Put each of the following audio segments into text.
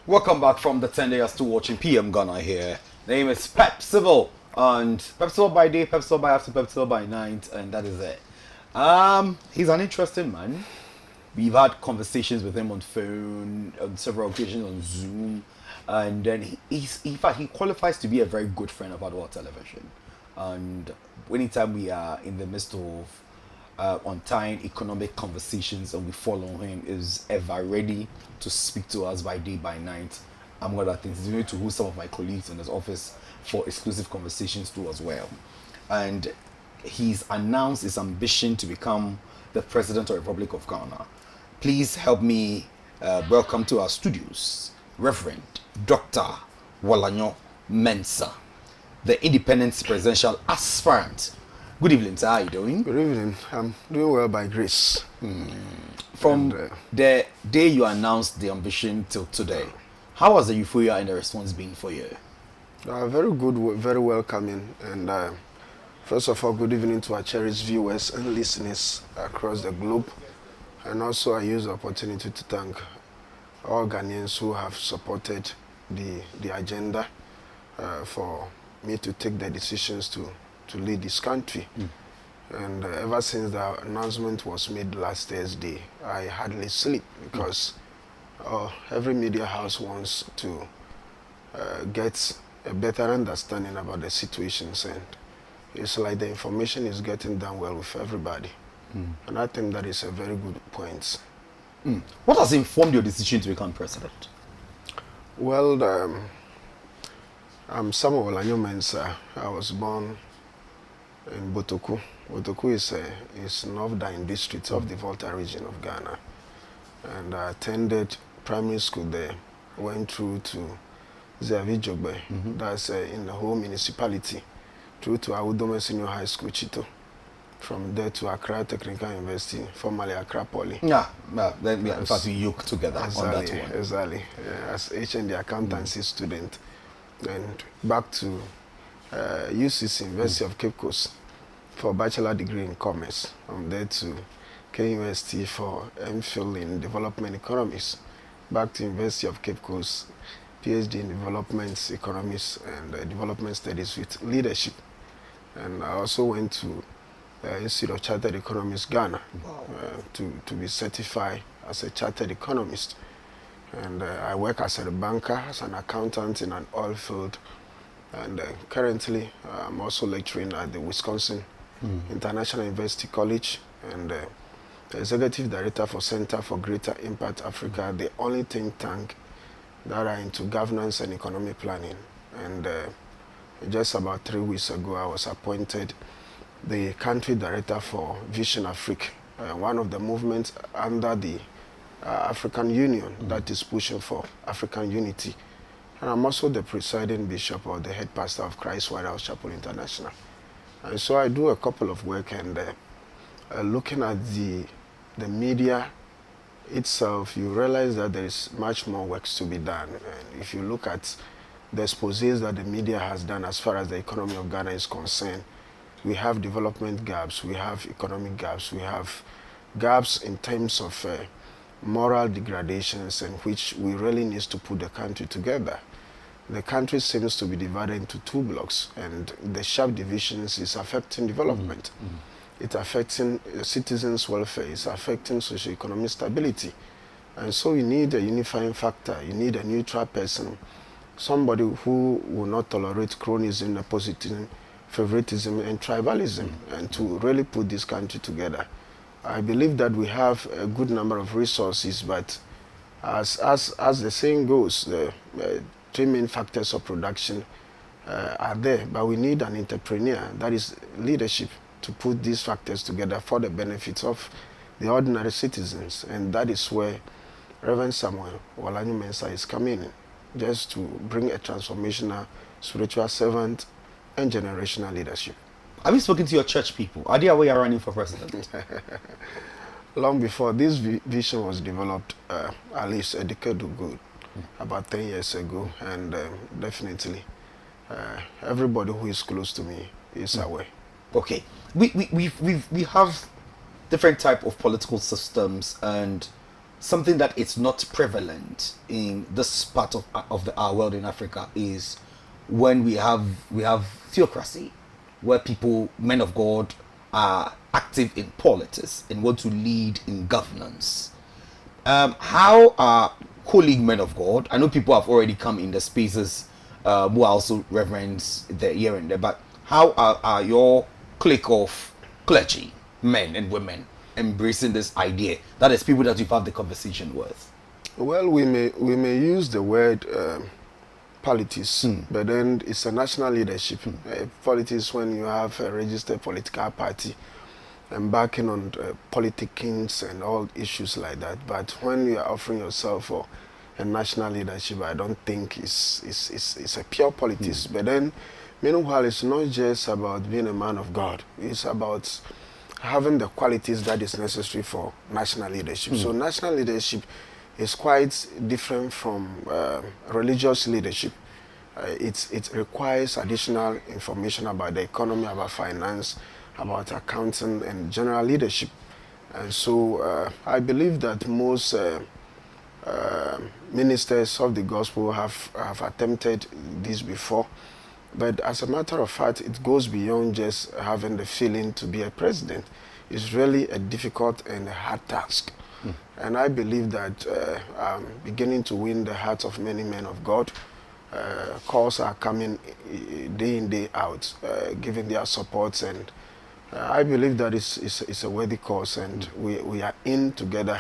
Welcome back from the 10 day you're still watching PM Ghana here. Name is Pepsival. And Pepsival by day, Pepsival by after, Pepsival by night, and that is it. He's an interesting man. We've had conversations with him on phone, on several occasions on Zoom, and then in fact, he qualifies to be a very good friend of Adult Television. And anytime we are in the midst of on time economic conversations and we follow him, is ever ready to speak to us by day, by night. I'm going to think he's going to host some of my colleagues in his office for exclusive conversations too as well. And he's announced his ambition to become the President of the Republic of Ghana. Please help me welcome to our studios, Reverend Dr. Walanyo Mensah, the Independent Presidential Aspirant. Good evening, sir. How are you doing? Good evening. I'm doing well by grace. From the day you announced the ambition till today, how has the euphoria and the response been for you? Very good, very welcoming. And first of all, good evening to our cherished viewers and listeners across the globe. And also, I use the opportunity to thank all Ghanaians who have supported the agenda for me to take the decisions to lead this country. And ever since the announcement was made last Thursday, I hardly sleep because every media house wants to get a better understanding about the situations, and it's like the information is getting done well with everybody. And I think that is a very good point. What has informed your decision to become president? Well, I'm Samuel Walanyo Mensah. I was born in Botoku. Botoku is Northern district of the Volta region of Ghana. And I attended primary school there, went through to Zavijogbe, that's in the whole municipality, through to Awudome Senior High School, Chito. From there to Accra Technical University, formerly Accra Poly. Yeah, in fact, we yoke together on that one. Exactly, as HND accountancy student. And back to UCC, University of Cape Coast, for bachelor degree in commerce. From there to KUST for MPhil in development economics. Back to University of Cape Coast, PhD in development economics and development studies with leadership. And I also went to Institute of Chartered Economists Ghana to be certified as a chartered economist. And I work as a banker, as an accountant in an oil field. And currently, I'm also lecturing at the Wisconsin International University College and the Executive Director for Center for Greater Impact Africa, the only think tank that are into governance and economic planning. And just about 3 weeks ago, I was appointed the country director for Vision Afrique, one of the movements under the African Union that is pushing for African unity. And I'm also the presiding bishop or the head pastor of Christ White House Chapel International. And so I do a couple of work, and looking at the media itself, you realize that there is much more work to be done. And if you look at the exposés that the media has done as far as the economy of Ghana is concerned, we have development gaps, we have economic gaps, we have gaps in terms of moral degradations, in which we really need to put the country together. The country seems to be divided into 2 blocks, and the sharp divisions is affecting development. It's affecting citizens' welfare, it's affecting socio-economic stability. And so you need a unifying factor, you need a neutral person, somebody who will not tolerate cronyism, nepotism, favoritism and tribalism, and to really put this country together. I believe that we have a good number of resources, but as the saying goes, the 3 main factors of production are there, but we need an entrepreneur, that is leadership, to put these factors together for the benefits of the ordinary citizens. And that is where Reverend Samuel Walanyo Mensah is coming in, just to bring a transformational spiritual servant and generational leadership. Have you spoken to your church people? Are they aware you're running for president? Long before this vision was developed, at least a decade ago, about 10 years ago, and definitely everybody who is close to me is aware. Okay, we have different type of political systems, and something that it's not prevalent in this part of our world in Africa is when we have theocracy, where people, men of God, are active in politics and want to lead in governance. How are colleague men of God? I know people have already come in the spaces who are also reverends there here and there, but how are your clique of clergy, men and women, embracing this idea? That is people that you've had the conversation with. Well, we may use the word politics, but then it's a national leadership. Politics, when you have a registered political party embarking on politicking and all issues like that. But when you are offering yourself for a national leadership, I don't think it's a pure politics. But then, meanwhile, it's not just about being a man of God. It's about having the qualities that is necessary for national leadership. So national leadership is quite different from religious leadership. It requires additional information about the economy, about finance, about accounting and general leadership. And so I believe that most ministers of the gospel have attempted this before. But as a matter of fact, it goes beyond just having the feeling to be a president. It's really a difficult and a hard task. And I believe that I'm beginning to win the hearts of many men of God. Calls are coming day in, day out, giving their supports, and I believe that it's a worthy cause, and we are in together,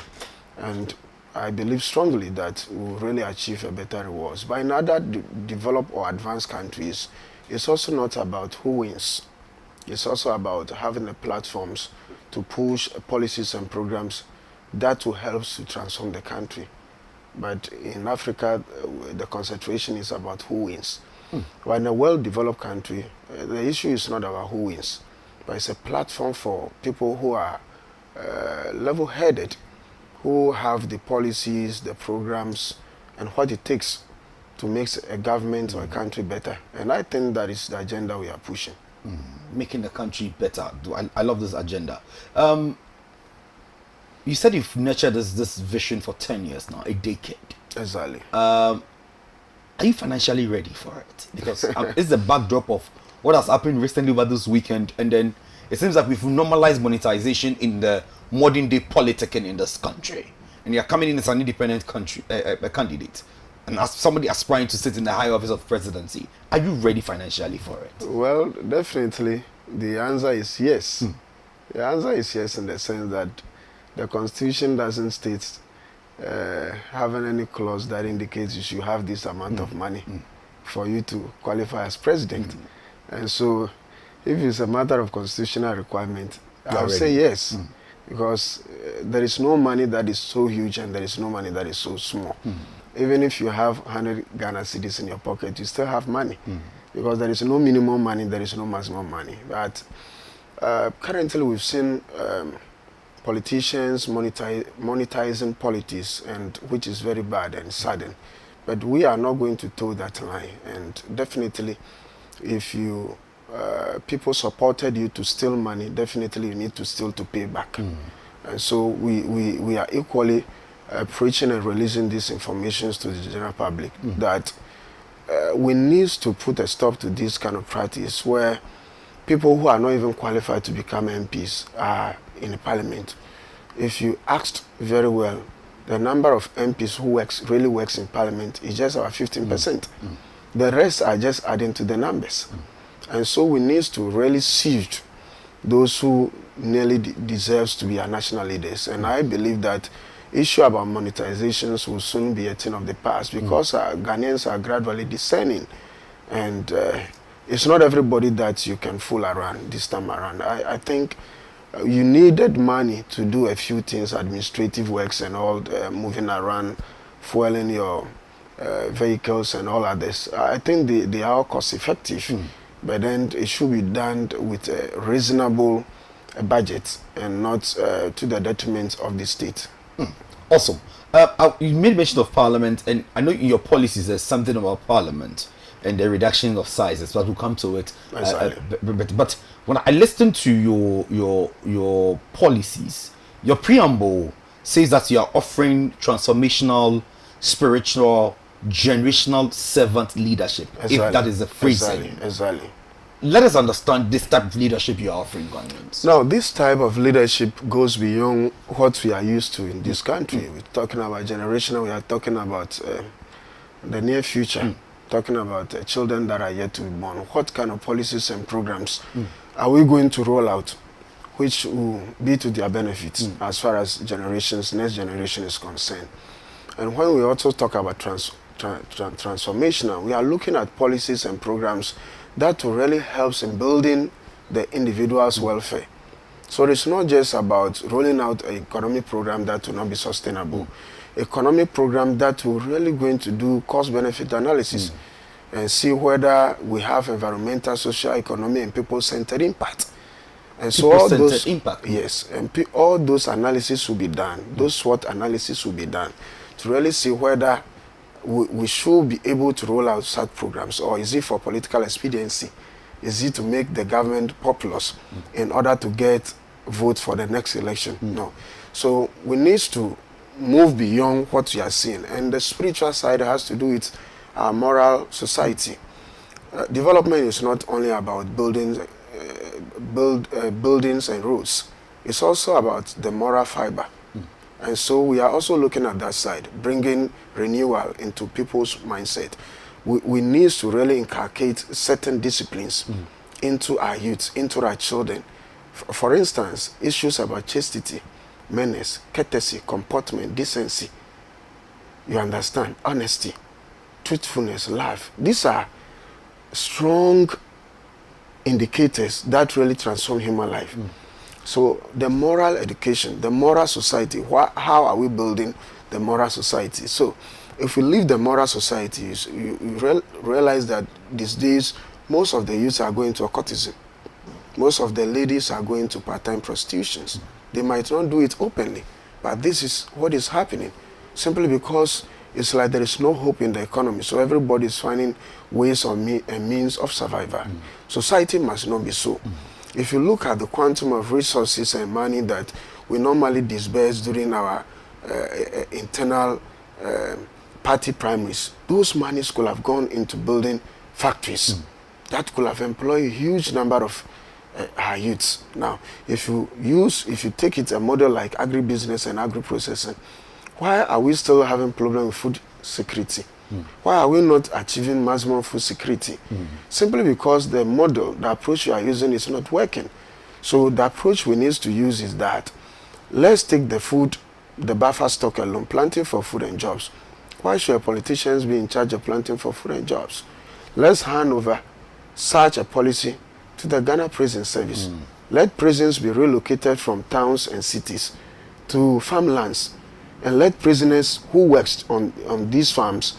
and I believe strongly that we will really achieve a better rewards. But in other developed or advanced countries, it's also not about who wins. It's also about having the platforms to push policies and programs that will help to transform the country. But in Africa, the concentration is about who wins. But in a well-developed country, the issue is not about who wins, but it's a platform for people who are level-headed, who have the policies, the programs, and what it takes to make a government or a country better. And I think that is the agenda we are pushing. Making the country better. I love this agenda. You said you've nurtured this vision for 10 years now, a decade. Exactly. Are you financially ready for it? Because it's the backdrop of what has happened recently over this weekend, and then it seems like we've normalized monetization in the modern day politicking in this country. And you're coming in as an independent country a candidate, and as somebody aspiring to sit in the high office of presidency. Are you ready financially for it? Well, definitely the answer is yes. The answer is yes, in the sense that the Constitution doesn't state having any clause that indicates you should have this amount of money for you to qualify as president. And so, if it's a matter of constitutional requirement, I'll say yes. Because there is no money that is so huge and there is no money that is so small. Even if you have 100 Ghana cedis in your pocket, you still have money. Because there is no minimum money, there is no maximum money. But currently we've seen politicians monetizing politics, and which is very bad and saddening. But we are not going to toe that line. And definitely, if you people supported you to steal money, definitely you need to steal to pay back. And so we are equally preaching and releasing these informations to the general public that we need to put a stop to this kind of practice where people who are not even qualified to become MPs are in the parliament. If you asked very well, the number of MPs who really works in parliament is just about 15%. The rest are just adding to the numbers. And so we need to really siege those who nearly deserves to be our national leaders. And I believe that issue about monetizations will soon be a thing of the past, because Ghanaians are gradually discerning. And it's not everybody that you can fool around this time around. I think you needed money to do a few things, administrative works and all, moving around, fueling your vehicles and all others. I think they are all cost effective, but then it should be done with a reasonable budget and not to the detriment of the state. Awesome. You made mention of Parliament, and I know in your policies there's something about Parliament and the reduction of sizes, but we'll come to it. But when I listen to your policies, your preamble says that you are offering transformational, spiritual, generational servant leadership. Exactly. If that is the phrasing. Exactly. Let us understand this type of leadership you are offering Ghanaians. Now, this type of leadership goes beyond what we are used to in this country. We're talking about generational, we are talking about the near future, talking about children that are yet to be born. What kind of policies and programs are we going to roll out which will be to their benefits as far as next generation is concerned? And when we also talk about transformational, we are looking at policies and programs that will really help in building the individual's welfare. So it's not just about rolling out an economic program that will not be sustainable. Economic program that will really going to do cost-benefit analysis and see whether we have environmental, social, economic, and people-centered impact. And so all those impact. Yes, and all those analysis will be done. Those SWOT analysis will be done to really see whether we should be able to roll out such programs, or is it for political expediency? Is it to make the government populous in order to get votes for the next election? No. So we need to move beyond what we are seeing. And the spiritual side has to do with our moral society. Development is not only about buildings and roads. It's also about the moral fiber. And so we are also looking at that side, bringing renewal into people's mindset. We need to really inculcate certain disciplines into our youth, into our children. For instance, issues about chastity, manners, courtesy, comportment, decency. You understand? Honesty, truthfulness, love. These are strong indicators that really transform human life. So the moral education, the moral society, how are we building the moral society? So if we leave the moral society, you realize that these days most of the youths are going to occultism. Most of the ladies are going to part-time prostitutions. They might not do it openly, but this is what is happening, simply because it's like there is no hope in the economy. So everybody is finding ways and means of survival. Society must not be so. If you look at the quantum of resources and money that we normally disburse during our internal party primaries, those monies could have gone into building factories that could have employed a huge number of our youths. Now, if you take it a model like agribusiness and agri-processing, why are we still having problem with food security? Why are we not achieving maximum food security? Simply because the model, the approach you are using is not working. So the approach we need to use is that let's take the food, the buffer stock alone, planting for food and jobs. Why should politicians be in charge of planting for food and jobs? Let's hand over such a policy to the Ghana Prison Service. Let prisons be relocated from towns and cities to farmlands, and let prisoners who worked on these farms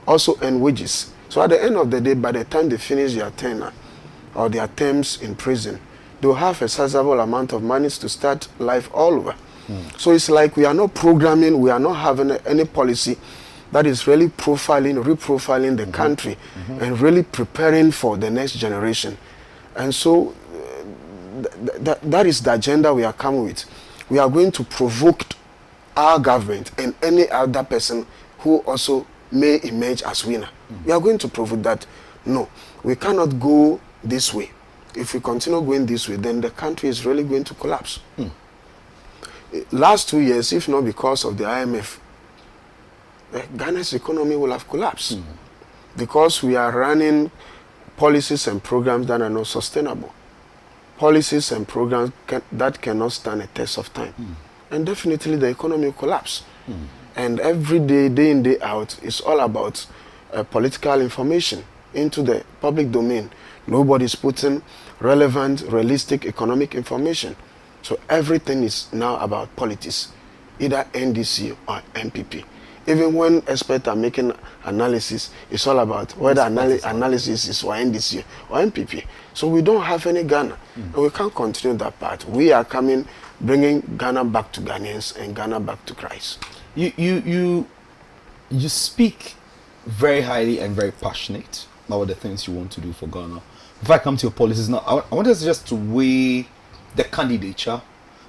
also earn wages. So at the end of the day, by the time they finish their tenure or their terms in prison, they'll have a sizable amount of money to start life all over. So it's like we are not programming, we are not having any policy that is really reprofiling the country and really preparing for the next generation. And so that is the agenda we are coming with. We are going to provoke our government and any other person who also may emerge as winner. We are going to provoke that, no, we cannot go this way. If we continue going this way, then the country is really going to collapse. Last 2 years, if not because of the IMF, Ghana's economy will have collapsed because we are running policies and programs that are not sustainable. Policies and programs that cannot stand a test of time. And definitely the economy will collapse. And every day, day in, day out, it's all about political information into the public domain. Nobody's putting relevant, realistic economic information. So everything is now about politics, either NDC or MPP. Even when experts are making analysis, it's all about whether analysis is for NDC or MPP. So we don't have any Ghana, and we can't continue that path. We are bringing Ghana back to Ghanaians and Ghana back to Christ. You speak very highly and very passionate about the things you want to do for Ghana. If I come to your policies now, I want us just to weigh the candidature,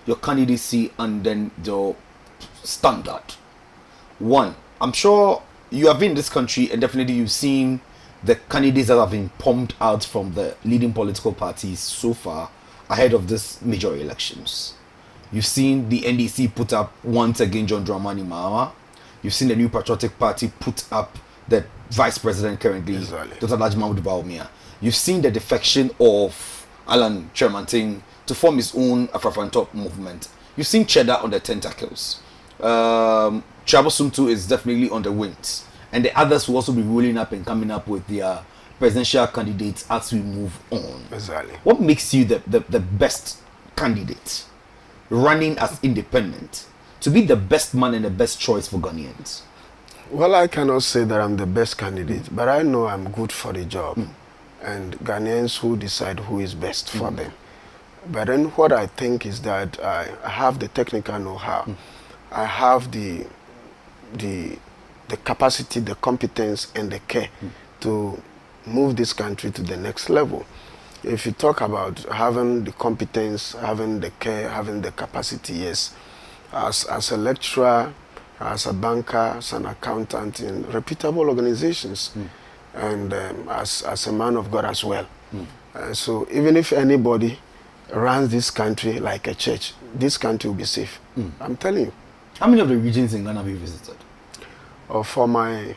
your candidacy, and then the standard. One, I'm sure you have been in this country and definitely you've seen the candidates that have been pumped out from the leading political parties so far ahead of this major elections. You've seen the NDC put up once again John Dramani Mahama. You've seen the New Patriotic Party put up the vice president currently, Exactly. Dr. Alhaji Mahmoud Bawumia. You've seen the defection of Alan Chermanting to form his own Afrafrantop movement. You've seen Cheddar on the tentacles. Trabo Sumtu is definitely on the wings. And the others will also be rolling up and coming up with their presidential candidates as we move on. Exactly. What makes you the best candidate running as independent to be the best man and the best choice for Ghanaians? Well, I cannot say that I'm the best candidate, but I know I'm good for the job. And Ghanaians who decide who is best for them. But then what I think is that I have the technical know-how. I have the capacity, the competence, and the care to move this country to the next level. If you talk about having the competence, having the care, having the capacity, yes. As a lecturer, as a banker, as an accountant in reputable organizations, and as a man of God as well. So even if anybody runs this country like a church, this country will be safe. I'm telling you. How many of the regions in Ghana have you visited? For my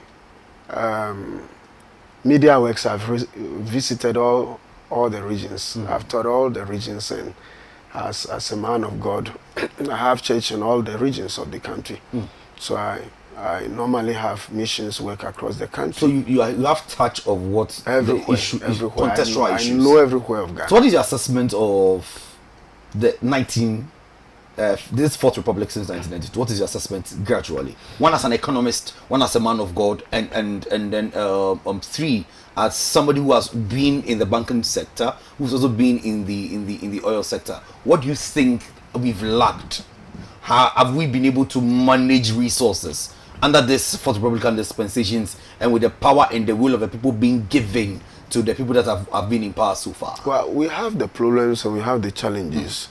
media works, I've visited all the regions. I've taught all the regions, and as a man of God, I have church in all the regions of the country. So I normally have missions work across the country. So you have touch of what Everywhere, the issue is, everywhere. contextual I issues. know everywhere of Ghana. So what is your assessment of the this Fourth Republic since 1992? What is your assessment gradually? One as an economist, one as a man of God, and then three as somebody who has been in the banking sector, who's also been in the oil sector. What do you think we've lacked? How have we been able to manage resources under this Fourth Republican dispensations and with the power and the will of the people being given to the people that have been in power so far? Well, we have the problems and we have the challenges.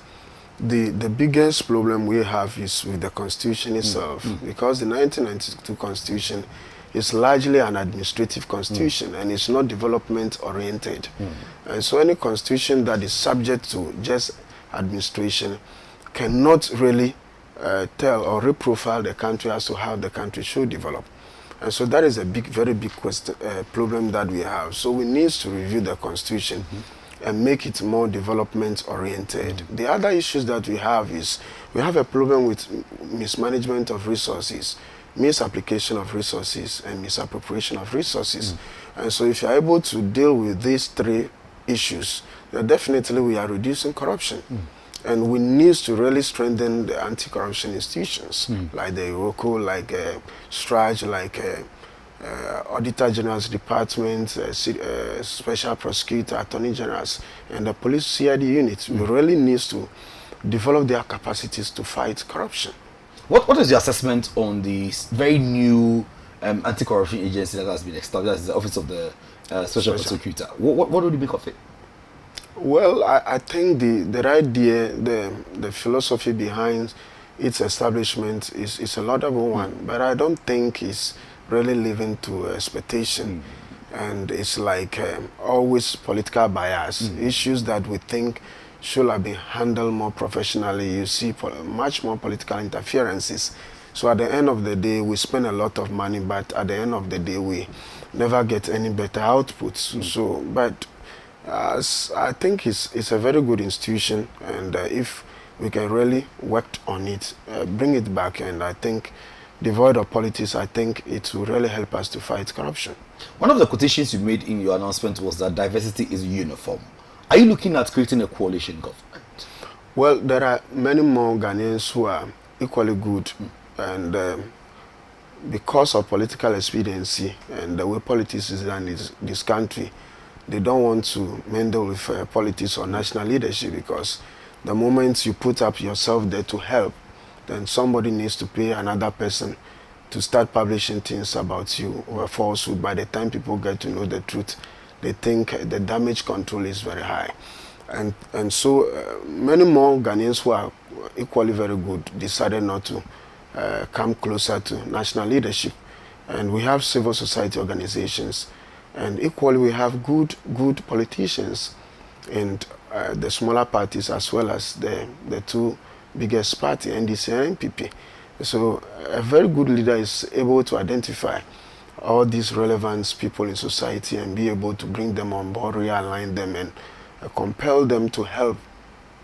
The biggest problem we have is with the Constitution itself, because the 1992 Constitution is largely an administrative constitution and it's not development oriented. And so any constitution that is subject to just administration cannot really tell or reprofile the country as to how the country should develop. And so that is a very big problem that we have. So we need to review the constitution and make it more development oriented. The other issues that we have is we have a problem with mismanagement of resources, misapplication of resources, and misappropriation of resources. And so if you're able to deal with these three issues, then definitely we are reducing corruption. And we need to really strengthen the anti-corruption institutions, like the IROCO, like STRAJ, like Auditor General's Department, Special Prosecutor, Attorney Generals, and the Police CID units. We really need to develop their capacities to fight corruption. What is your assessment on the very new anti-corruption agency that has been established, that's the Office of the Special Prosecutor? What do you make of it? Well, I think the idea, the philosophy behind its establishment is a laudable one, but I don't think it's really living to expectation. And it's like always political bias. Issues that we think should have been handled more professionally. You see much more political interferences. So at the end of the day, we spend a lot of money, but at the end of the day, we never get any better outputs. So, but I think it's a very good institution, and if we can really work on it, bring it back, and I think devoid of politics, I think it will really help us to fight corruption. One of the quotations you made in your announcement was that diversity is uniform. Are you looking at creating a coalition government? Well, there are many more Ghanaians who are equally good, and because of political expediency and the way politics is done in this country, they don't want to meddle with politics or national leadership, because the moment you put up yourself there to help, then somebody needs to pay another person to start publishing things about you or falsehood. By the time people get to know the truth, they think the damage control is very high. And so many more Ghanaians who are equally very good decided not to come closer to national leadership. And we have civil society organizations, and equally we have good politicians in the smaller parties as well as the two biggest party, NDC and NPP. So a very good leader is able to identify all these relevant people in society and be able to bring them on board, realign them, and compel them to help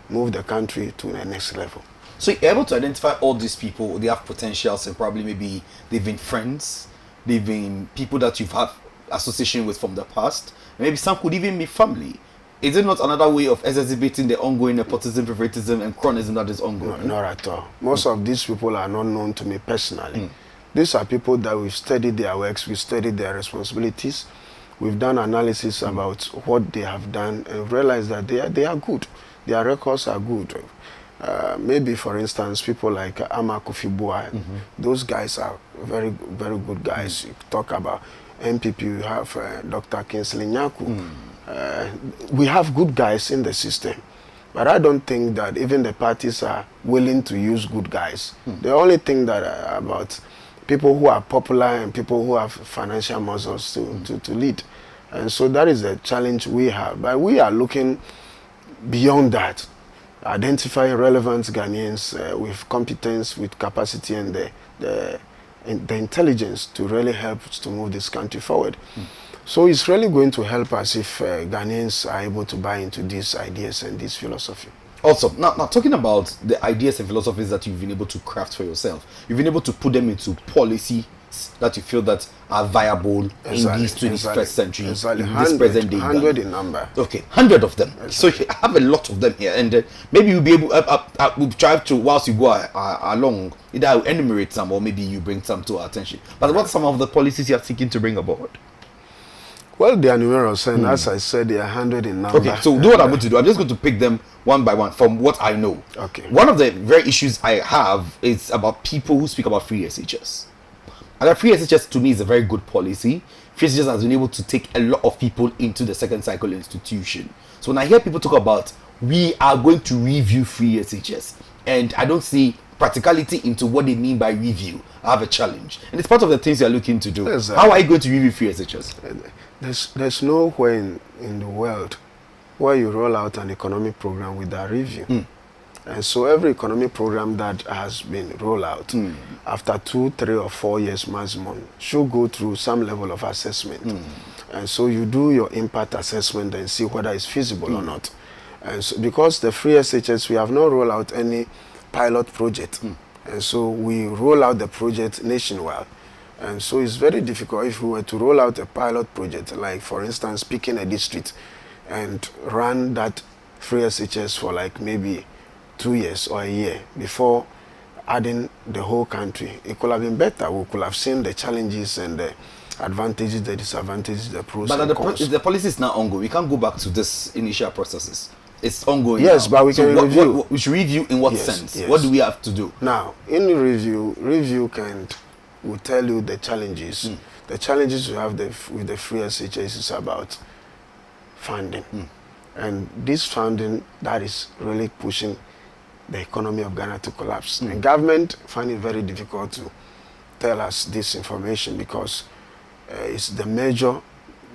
move the country to the next level. So you're able to identify all these people, they have potentials, and probably maybe they've been friends, they've been people that you've had association with from the past, maybe some could even be family. Is it not another way of exacerbating the ongoing nepotism, favoritism, and chronism that is ongoing? No, not at all. Most of these people are not known to me personally. These are people that we've studied their works, we've studied their responsibilities, we've done analysis about what they have done, and realized that they are good. Their records are good. Maybe, for instance, people like Ama Kofi-Boa, those guys are very, very good guys. You talk about NPP, you have Dr. Kingsley Nyaku. We have good guys in the system, but I don't think that even the parties are willing to use good guys. The only thing that about people who are popular and people who have financial muscles to lead. And so that is the challenge we have. But we are looking beyond that, identifying relevant Ghanaians with competence, with capacity, and the intelligence to really help to move this country forward. So it's really going to help us if Ghanaians are able to buy into these ideas and this philosophy. Also, now talking about the ideas and philosophies that you've been able to craft for yourself, you've been able to put them into policies that you feel that are viable in this 21st century, in this present day. 100 in number. Okay, 100 of them. Exactly. So you have a lot of them here, and maybe you'll be able. We'll try to, whilst you go along, either I'll enumerate some or maybe you bring some to our attention. But what are some of the policies you are seeking to bring aboard? Well, they are numerous, and as I said, they are 100 in number. Okay, so do what I'm going to do. I'm just going to pick them one by one from what I know. Okay. One of the very issues I have is about people who speak about free SHS. And the free SHS to me is a very good policy. Free SHS has been able to take a lot of people into the second cycle institution. So when I hear people talk about we are going to review free SHS, and I don't see practicality into what they mean by review, I have a challenge. And it's part of the things you're looking to do. Exactly. How are you going to review free SHS? There's nowhere in the world where you roll out an economic program without review. And so every economic program that has been rolled out after 2, 3 or 4 years maximum should go through some level of assessment. And so you do your impact assessment and see whether it's feasible or not. And so because the free SHS, we have not rolled out any pilot project. And so we roll out the project nationwide. And so it's very difficult if we were to roll out a pilot project, like for instance, picking a district and run that free SHS for like maybe 2 years or a year before adding the whole country. It could have been better. We could have seen the challenges and the advantages, the disadvantages, the pros and cons. The policy is now ongoing. We can't go back to this initial processes. It's ongoing. Yes, now. but we can review. We should review in what sense? Yes. What do we have to do? Now, in the review will tell you the challenges. The challenges you have with the free SHS is about funding. And this funding that is really pushing the economy of Ghana to collapse. The government find it very difficult to tell us this information because it's the major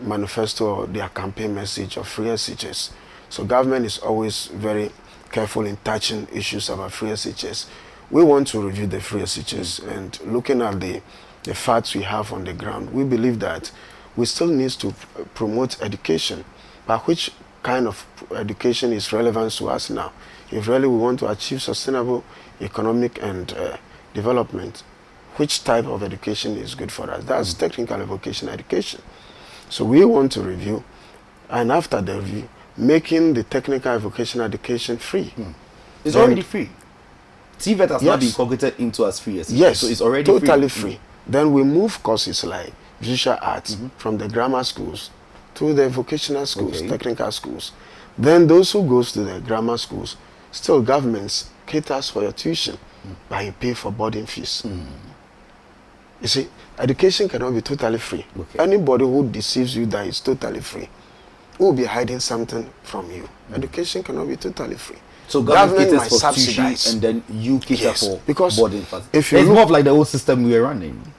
manifesto or their campaign message of free SHS. So government is always very careful in touching issues about free SHS. We want to review the free SHS and looking at the facts we have on the ground, we believe that we still need to promote education. But which kind of education is relevant to us now? If really we want to achieve sustainable economic and development, which type of education is good for us? That's technical and vocational education. So we want to review, and after the review, making the technical and vocational education free. It's already free. TVET has not been incorporated into as free as yes, so it's already totally free. Then we move courses like visual arts from the grammar schools to the vocational schools, technical schools. Then those who goes to the grammar schools, still governments caters for your tuition, but you pay for boarding fees. You see, education cannot be totally free. Anybody who deceives you that it's totally free will be hiding something from you. Education cannot be totally free. So government might caters for subsidize, tuition and then you cater Yes, for because boarding facilities. if you It's look- more of like the old system we were running.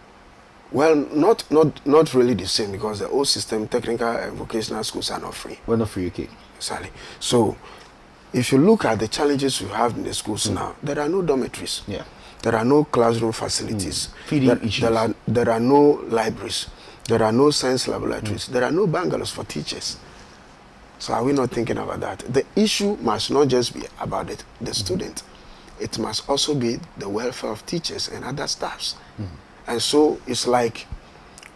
Well, not really the same, because the old system, technical and vocational schools are not free. We're not free, okay. Exactly. So, if you look at the challenges we have in the schools now, there are no dormitories. Yeah. There are no classroom facilities. Feeding there, issues. there are no libraries. There are no science laboratories. There are no bungalows for teachers. So are we not thinking about that? The issue must not just be about the student. It must also be the welfare of teachers and other staffs. And so it's like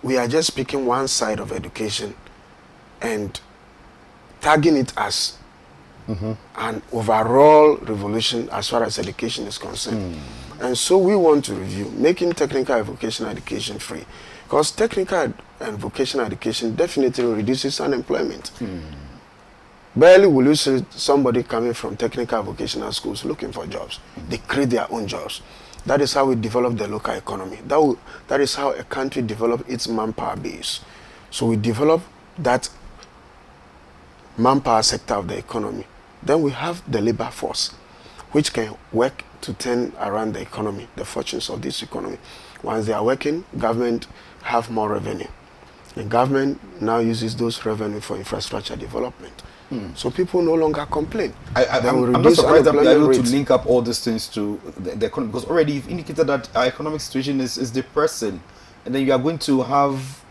we are just picking one side of education and tagging it as an overall revolution as far as education is concerned. And so we want to review making technical and vocational education free, because technical and vocational education definitely reduces unemployment. Barely will you see somebody coming from technical and vocational schools looking for jobs. They create their own jobs. That is how we develop the local economy. That is how a country develops its manpower base. So we develop that manpower sector of the economy. Then we have the labor force, which can work to turn around the economy, the fortunes of this economy. Once they are working, government have more revenue. The government now uses those revenue for infrastructure development. So people no longer complain. I'm not surprised that we are able to link up all these things to the economy, because already you've indicated that our economic situation is depressing, and then you are going to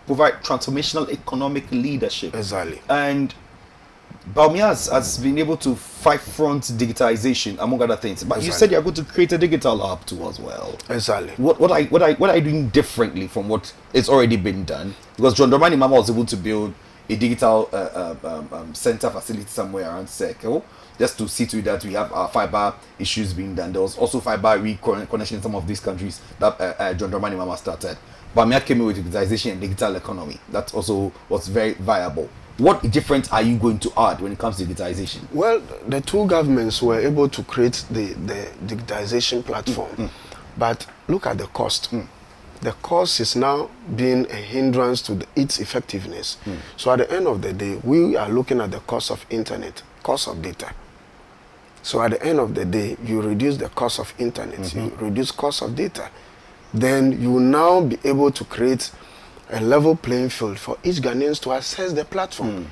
provide transformational economic leadership. Exactly. And Baumia has been able to fight front digitization, among other things. But you said you're going to create a digital hub too as well. Exactly. What are you doing differently from what it's already been done? Because John Dramani Mama was able to build a digital center facility somewhere around Circle, just to see to it that we have our fiber issues being done. There was also fiber reconnection in some of these countries that John Dramani Mama started. Bamia came in with digitization and digital economy. That also was very viable. What difference are you going to add when it comes to digitization? Well, the two governments were able to create the digitization platform, but look at the cost. The cost is now being a hindrance to its effectiveness. So at the end of the day, we are looking at the cost of internet, cost of data. So at the end of the day, you reduce the cost of internet, you reduce cost of data. Then you will now be able to create a level playing field for each Ghanaians to access the platform.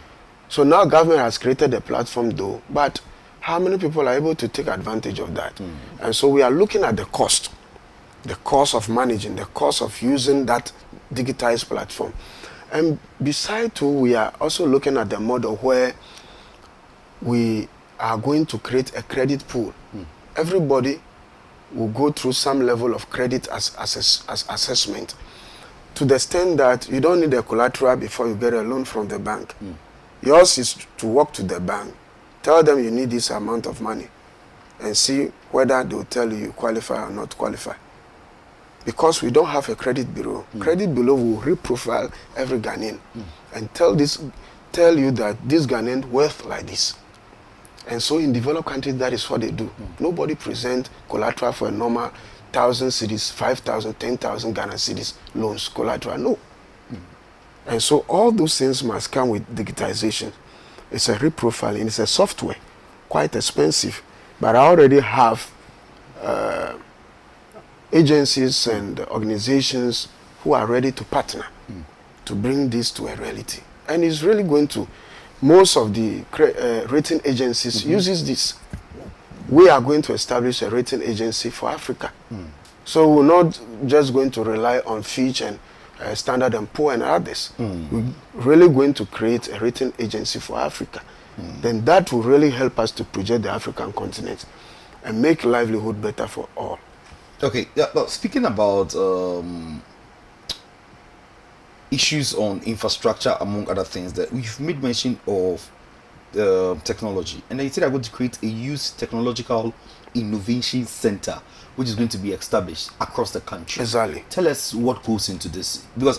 So now government has created the platform though, but how many people are able to take advantage of that? And so we are looking at the cost of managing, the cost of using that digitized platform. And beside too, we are also looking at the model where we are going to create a credit pool. Everybody will go through some level of credit as assessment, to the extent that you don't need a collateral before you get a loan from the bank. Yours is to walk to the bank, tell them you need this amount of money, and see whether they will tell you qualify or not qualify. Because we don't have a credit bureau. Credit bureau will reprofile every Ghanaian and tell you that this Ghanaian worth like this. And so in developed countries, that is what they do. Nobody present collateral for a normal 1,000 cedis, 5,000, 10,000 Ghana cedis loans collateral. No. And so all those things must come with digitization. It's a reprofiling. It's a software, quite expensive. But I already have agencies and organizations who are ready to partner to bring this to a reality. And it's really going to, most of the rating agencies uses this. We are going to establish a rating agency for Africa. So we're not just going to rely on Fitch and Standard & Poor and others. We're really going to create a rating agency for Africa. Then that will really help us to project the African continent and make livelihood better for all. Okay, yeah, well, speaking about issues on infrastructure, among other things, that we've made mention of technology, and they said I'm going to create a youth technological innovation center, which is going to be established across the country. Exactly. Tell us what goes into this, because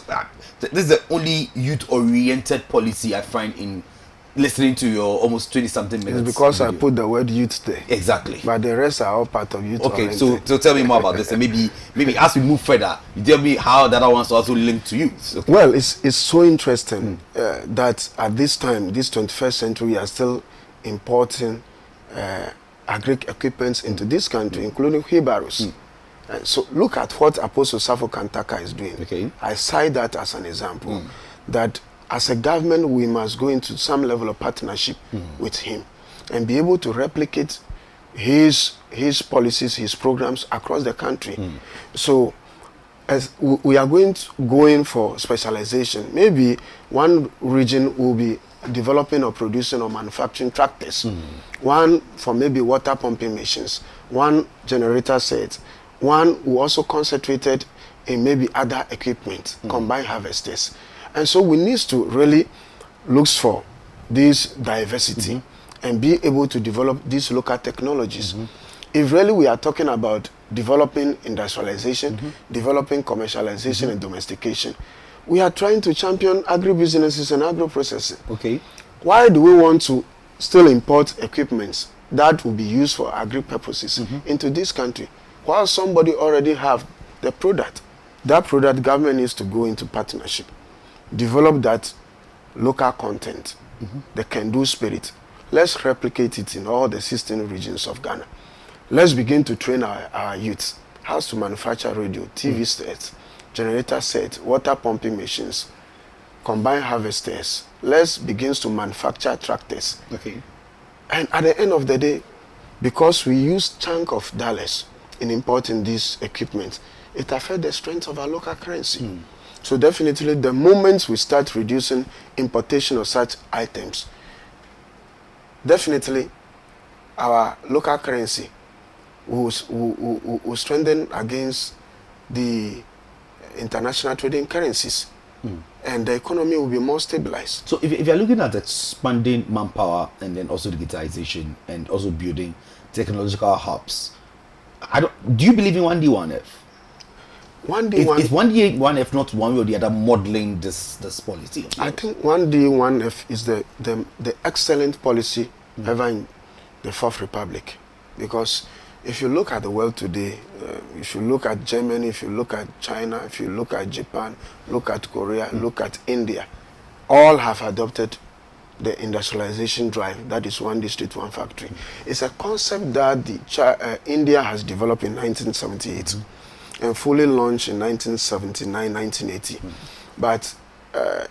this is the only youth-oriented policy I find in listening to your almost 20-something minutes. It's because video. I put the word youth there. Exactly. But the rest are all part of youth. Okay, so tell me more about this, and maybe as we move further, you tell me how that other ones also link to you. Okay. Well, it's so interesting that at this time, this 21st century, we are still importing agri-equipment into this country, including wheelbarrows. And so look at what Apostle Safo Kantaka is doing. Okay. I cite that as an example, that as a government, we must go into some level of partnership with him and be able to replicate his policies, his programs across the country. So as we are going for specialization, maybe one region will be developing or producing or manufacturing tractors, one for maybe water pumping machines, one generator set, one will also concentrated in maybe other equipment, combined harvesters. And so we need to really look for this diversity and be able to develop these local technologies. If really we are talking about developing industrialization, developing commercialization and domestication, we are trying to champion agribusinesses and agro-processing. Okay. Why do we want to still import equipments that will be used for agri purposes into this country, while somebody already have the product? That product, government needs to go into partnership, develop that local content, the can-do spirit. Let's replicate it in all the 16 regions of Ghana. Let's begin to train our youths how to manufacture radio, TV sets, generator sets, water pumping machines, combined harvesters. Let's begin to manufacture tractors. Okay. And at the end of the day, because we use chunk of dollars in importing this equipment, it affects the strength of our local currency. So definitely the moment we start reducing importation of such items, definitely our local currency will strengthen against the international trading currencies, and the economy will be more stabilized. So if you're looking at expanding manpower and then also digitization and also building technological hubs, do you believe in 1D, 1F? 1D, Is 1D, 1F not one way or the other modeling this policy? I think 1D, 1F is the excellent policy ever in the Fourth Republic. Because if you look at the world today, if you look at Germany, if you look at China, if you look at Japan, look at Korea, look at India, all have adopted the industrialization drive, that is one district, one factory. It's a concept that India has developed in 1978 and fully launched in 1979, 1980. But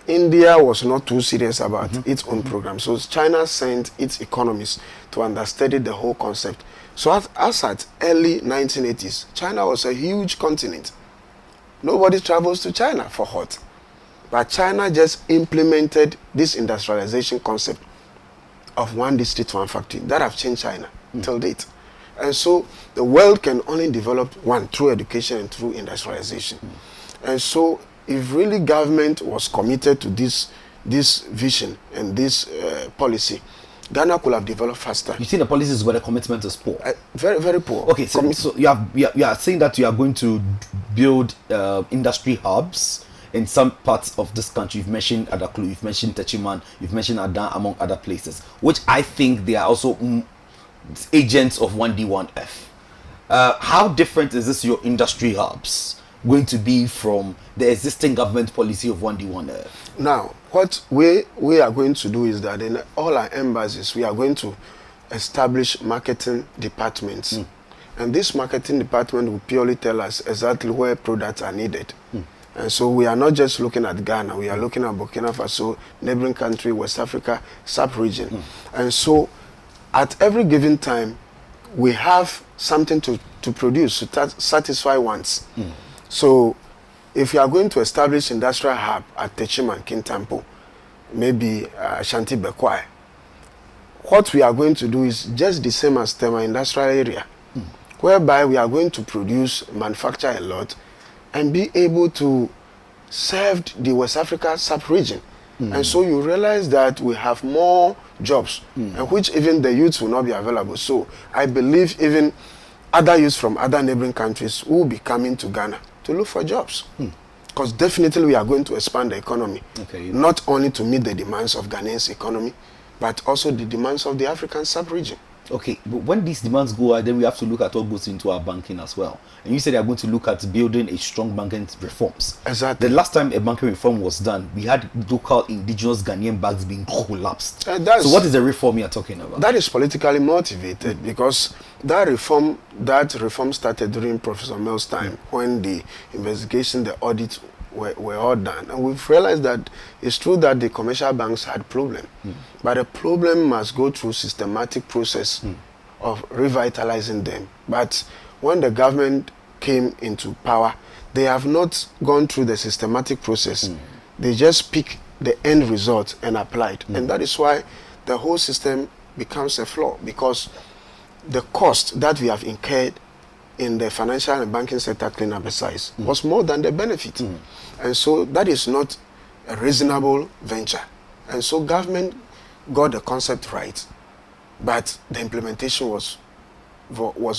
India was not too serious about its own program. So China sent its economists to understudy the whole concept. So as at early 1980s, China was a huge continent. Nobody travels to China for hot. But China just implemented this industrialization concept of one district, one factory. That have changed China till date. And so the world can only develop through education and through industrialization. And so if really government was committed to this vision and this policy, Ghana could have developed faster. You see, the policies where the commitment is poor. Very, very poor. Okay, so you are saying that you are going to build industry hubs in some parts of this country. You've mentioned Adaklu, you've mentioned Techiman, you've mentioned Adan, among other places, which I think they are also agents of 1D, 1F. How different is this your industry hubs going to be from the existing government policy of 1D, 1F? Now, what we are going to do is that in all our embassies, we are going to establish marketing departments. And this marketing department will purely tell us exactly where products are needed. And so we are not just looking at Ghana, we are looking at Burkina Faso, neighboring country, West Africa, sub-region. And so at every given time, we have something to produce to satisfy wants. So if you are going to establish industrial hub at Techiman, Kintampo, maybe Ashanti Bekwai, what we are going to do is just the same as Tema industrial area, whereby we are going to produce, manufacture a lot, and be able to serve the West Africa sub-region. And so you realize that we have more jobs, and which even the youths will not be available. So I believe even other youths from other neighboring countries will be coming to Ghana to look for jobs. Because definitely we are going to expand the economy, not only to meet the demands of Ghanaians economy, but also the demands of the African sub-region. Okay, but when these demands go out, then we have to look at what goes into our banking as well. And you said you are going to look at building a strong banking reforms. Exactly. The last time a banking reform was done, we had local indigenous Ghanaian banks being collapsed. So what is the reform you are talking about? That is politically motivated because that reform started during Professor Mel's time when the investigation, the audit were all done. And we've realized that it's true that the commercial banks had problem, but the problem must go through systematic process of revitalizing them. But when the government came into power, they have not gone through the systematic process. They just pick the end result and apply it. And that is why the whole system becomes a flaw, because the cost that we have incurred in the financial and banking sector cleanup exercise was more than the benefit. And so that is not a reasonable venture. And so government got the concept right, but the implementation was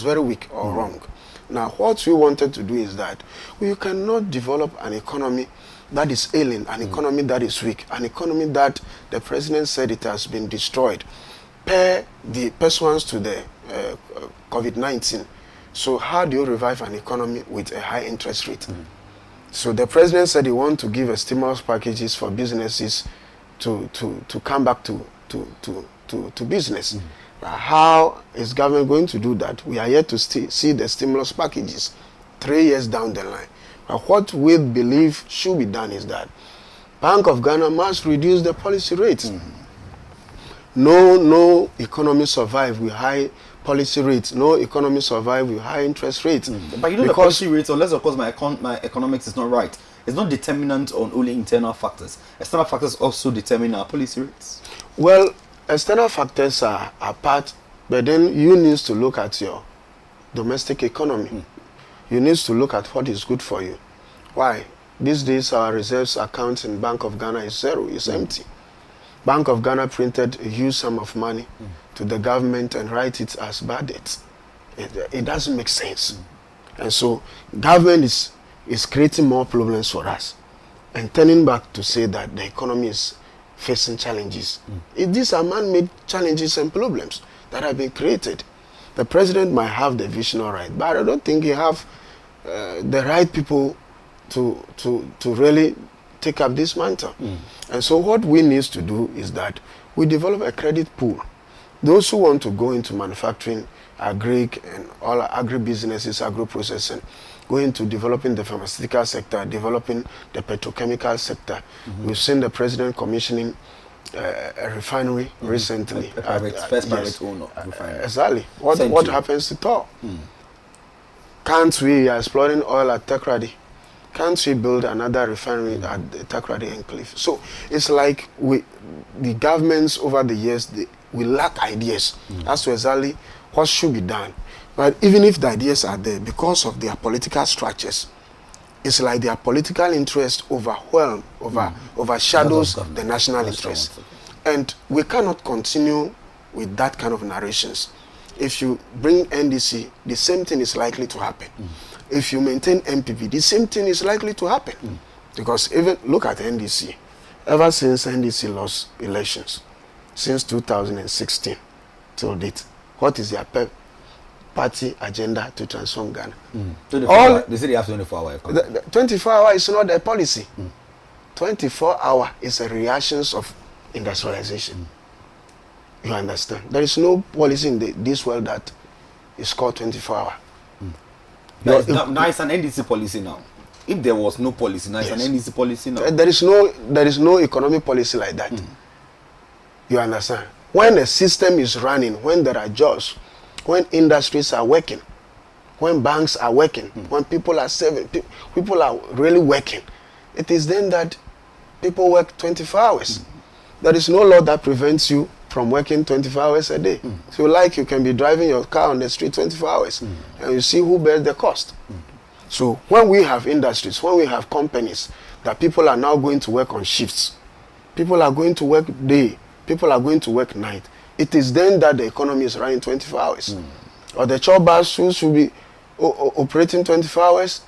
very weak or wrong. Now, what we wanted to do is that we cannot develop an economy that is ailing, an economy that is weak, an economy that the president said it has been destroyed per the pursuance to the COVID-19. So how do you revive an economy with a high interest rate? So the president said he wants to give a stimulus packages for businesses to come back to business. How is government going to do that? We are yet to see the stimulus packages 3 years down the line. But what we believe should be done is that Bank of Ghana must reduce the policy rates. No economy survive with high policy rates. No economy survive with high interest rates. But you know, the policy rates, unless of course my economics is not right, it's not determinant on only internal factors. External factors also determine our policy rates. Well, external factors are part, but then you need to look at your domestic economy. You need to look at what is good for you. Why? These days our reserves account in Bank of Ghana is zero, it's empty. Bank of Ghana printed a huge sum of money to the government and write it as bad debt. It doesn't make sense. And so government is creating more problems for us and turning back to say that the economy is facing challenges. These are man-made challenges and problems that have been created. The president might have the vision all right, but I don't think he have the right people to really take up this mantle. And so what we need to do is that we develop a credit pool. Those who want to go into manufacturing, agri and all agri-businesses, agro-processing, go into developing the pharmaceutical sector, developing the petrochemical sector. We've seen the president commissioning a refinery recently. First private owner refinery. Exactly. What happens to Thor? Can't we are exploring oil at Takrady? Can't we build another refinery at the Takrady Enclave? So it's like the governments over the years, we lack ideas as to exactly what should be done. But even if the ideas are there, because of their political structures, it's like their political interest overshadows the national interest. And we cannot continue with that kind of narrations. If you bring NDC, the same thing is likely to happen. If you maintain MPP, the same thing is likely to happen. Because even look at NDC. Ever since NDC lost elections, since 2016 till date, what is their party agenda to transform Ghana? They say they have 24 hours. 24 hours is not a policy. 24 hours is a reactions of industrialization. You understand? There is no policy in this world that is called 24 hours. Now it's an NDC policy now. If there was no policy, now it's an NDC policy now. There is no economic policy like that. You understand? When a system is running, when there are jobs, when industries are working, when banks are working, when people are saving, people are really working, it is then that people work 24 hours. There is no law that prevents you from working 24 hours a day. If you like, you can be driving your car on the street 24 hours and you see who bears the cost. So when we have industries, when we have companies that people are now going to work on shifts, people are going to work day, people are going to work night, it is then that the economy is running 24 hours. Or the chobbers should be operating 24 hours.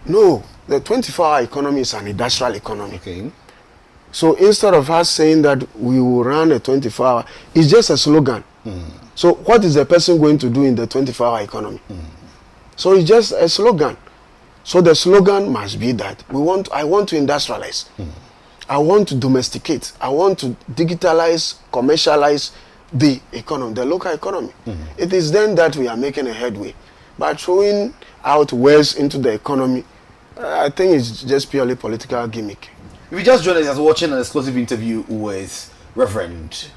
No, the 24-hour economy is an industrial economy. So instead of us saying that we will run a 24-hour, it's just a slogan. So what is the person going to do in the 24-hour economy? So it's just a slogan. So the slogan must be that I want to industrialize. I want to domesticate. I want to digitalize, commercialize the economy, the local economy. It is then that we are making a headway. By throwing out words into the economy, I think it's just purely political gimmick. If you just joined us, you're watching an exclusive interview with Reverend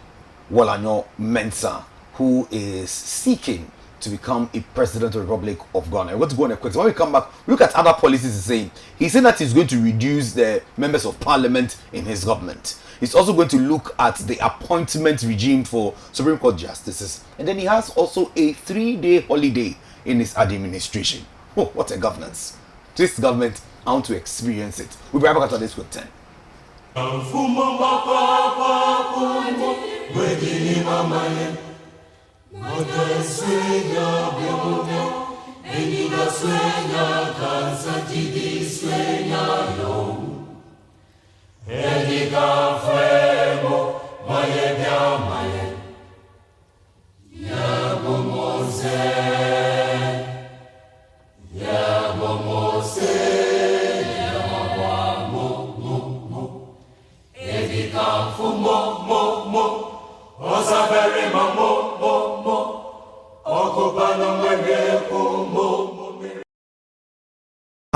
Wolanyo Mensah, who is seeking to become a president of the Republic of Ghana. I'm going to go on a quick. So when we come back, look at other policies he's saying. He's saying that he's going to reduce the members of parliament in his government. He's also going to look at the appointment regime for Supreme Court justices. And then he has also a 3-day holiday in his administration. Oh, what a governance. This government, I want to experience it. We'll be right back after this with 10.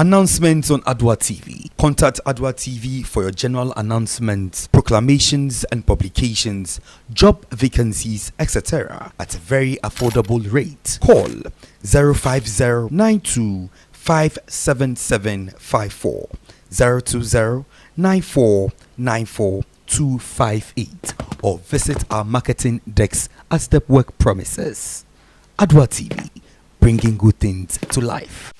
Announcements on Adwa TV. Contact Adwa TV for your general announcements, proclamations and publications, job vacancies, etc. at a very affordable rate. Call 050-92-57754, 020-9494-258, or visit our marketing desk at Stepwork Promises. Adwa TV, bringing good things to life.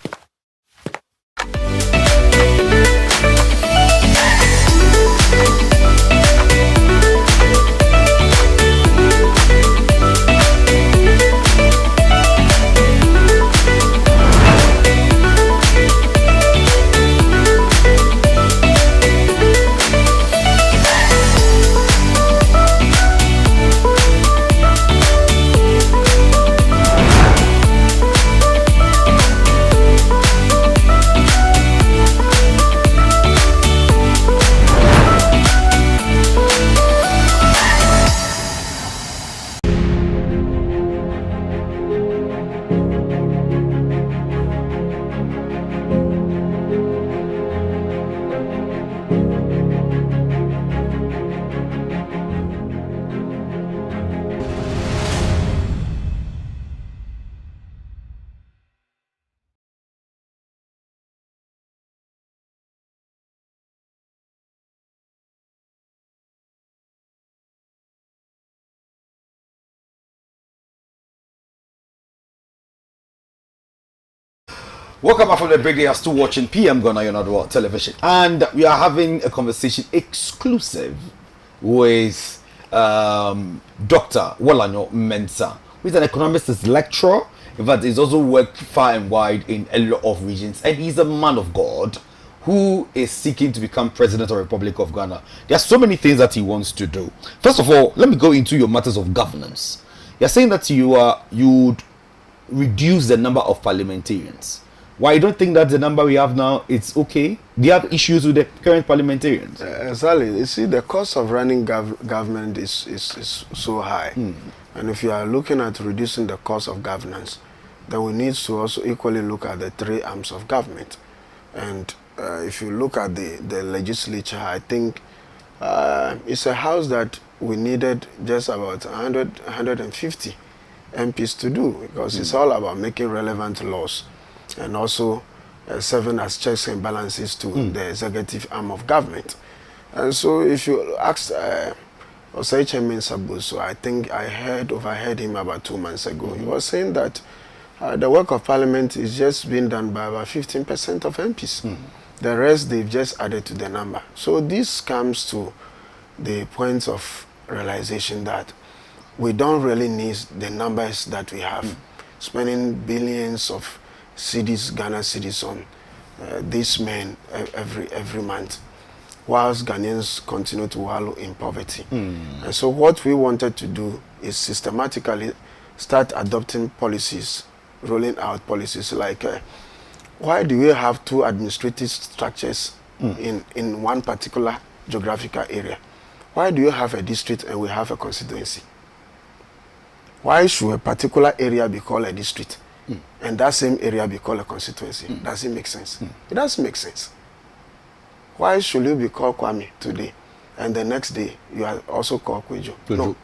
Welcome back from the break. They are still watching PM Ghana on television, and we are having a conversation exclusive with Dr. Wolanyo Mensah, who is an economics lecturer. In fact, he's also worked far and wide in a lot of regions, and he's a man of God who is seeking to become president of the Republic of Ghana. There are so many things that he wants to do. First of all, let me go into your matters of governance. You're saying that you'd reduce the number of parliamentarians. Why you don't think that the number we have now it's okay? Do you have issues with the current parliamentarians? Exactly. You see, the cost of running government is so high. And if you are looking at reducing the cost of governance, then we need to also equally look at the 3 arms of government. And if you look at the legislature, I think it's a house that we needed just about 150 MPs to do, because it's all about making relevant laws and also serving as checks and balances to the executive arm of government. And so if you ask Osei Mensah, so I think I overheard him about 2 months ago. He was saying that the work of parliament is just being done by about 15% of MPs. The rest they've just added to the number. So this comes to the point of realization that we don't really need the numbers that we have. Spending billions of Ghana cedis on these men every month. whilst Ghanaians continue to wallow in poverty. And so what we wanted to do is systematically start adopting policies, rolling out policies like why do we have two administrative structures in one particular geographical area? Why do you have a district and we have a constituency? Why should a particular area be called a district and that same area be called a constituency? Does it make sense? It doesn't make sense. Why should you be called Kwame today and the next day you are also called Kwejo? No.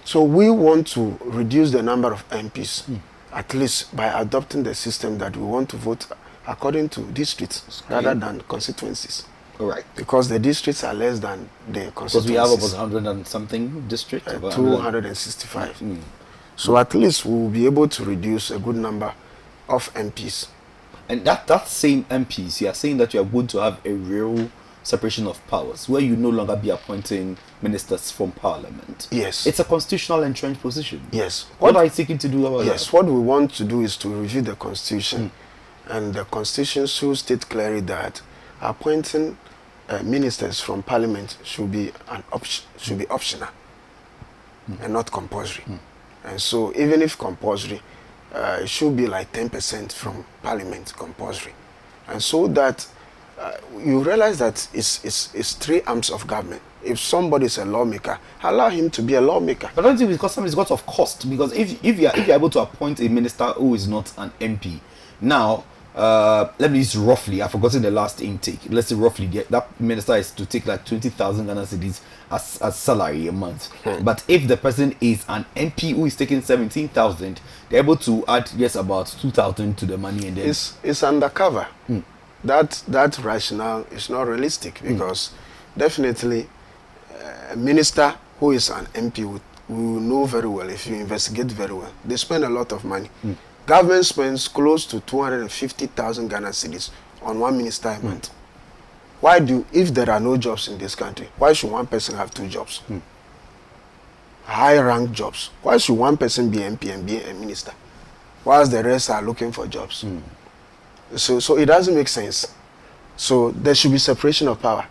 So we want to reduce the number of MPs, at least by adopting the system that we want to vote according to districts rather than constituencies. All right. Because the districts are less than the constituencies. Because we have about 100 and something districts? 265. So at least we will be able to reduce a good number of MPs. And that same MPs, you are saying that you are going to have a real separation of powers, where you no longer be appointing ministers from parliament. Yes. It's a constitutional entrenched position. Yes. What are you seeking to do about that? Yes, what we want to do is to review the constitution. And the constitution should state clearly that appointing ministers from parliament should be optional and not compulsory. And so even if compulsory, it should be like 10% from parliament compulsory. And so that you realize that it's three arms of government. If somebody is a lawmaker, allow him to be a lawmaker. But I don't think because it's got of cost. Because if you're able to appoint a minister who is not an MP, now let me use roughly. I've forgotten the last intake. Let's say roughly that minister is to take like 20,000 Ghana cedis as salary a month. But if the person is an MP who is taking 17,000, they're able to add about 2,000 to the money, and then it's undercover. That rationale is not realistic because definitely a minister who is an MP will know very well if you investigate very well. They spend a lot of money. Government spends close to 250,000 Ghana cedis on one minister a month. If there are no jobs in this country, why should one person have two jobs? High rank jobs. Why should one person be MP and be a minister, whilst the rest are looking for jobs? So it doesn't make sense. So there should be separation of power.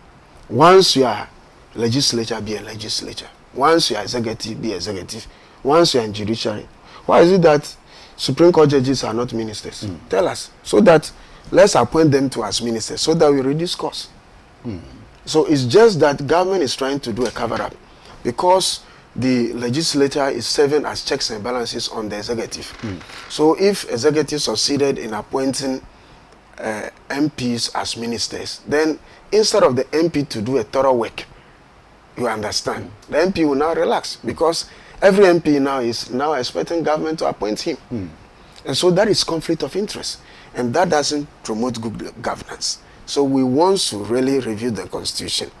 Once you are legislature, be a legislature. Once you are executive, be executive. Once you are in judiciary. Why is it that Supreme Court judges are not ministers? Tell us. So that let's appoint them to as ministers so that we reduce costs. So it's just that government is trying to do a cover-up because the legislature is serving as checks and balances on the executive. So if executive succeeded in appointing MPs as ministers, then instead of the MP to do a thorough work, you understand, the MP will now relax because every MP now is expecting government to appoint him. And so that is conflict of interest. And that doesn't promote good governance. So we want to really review the constitution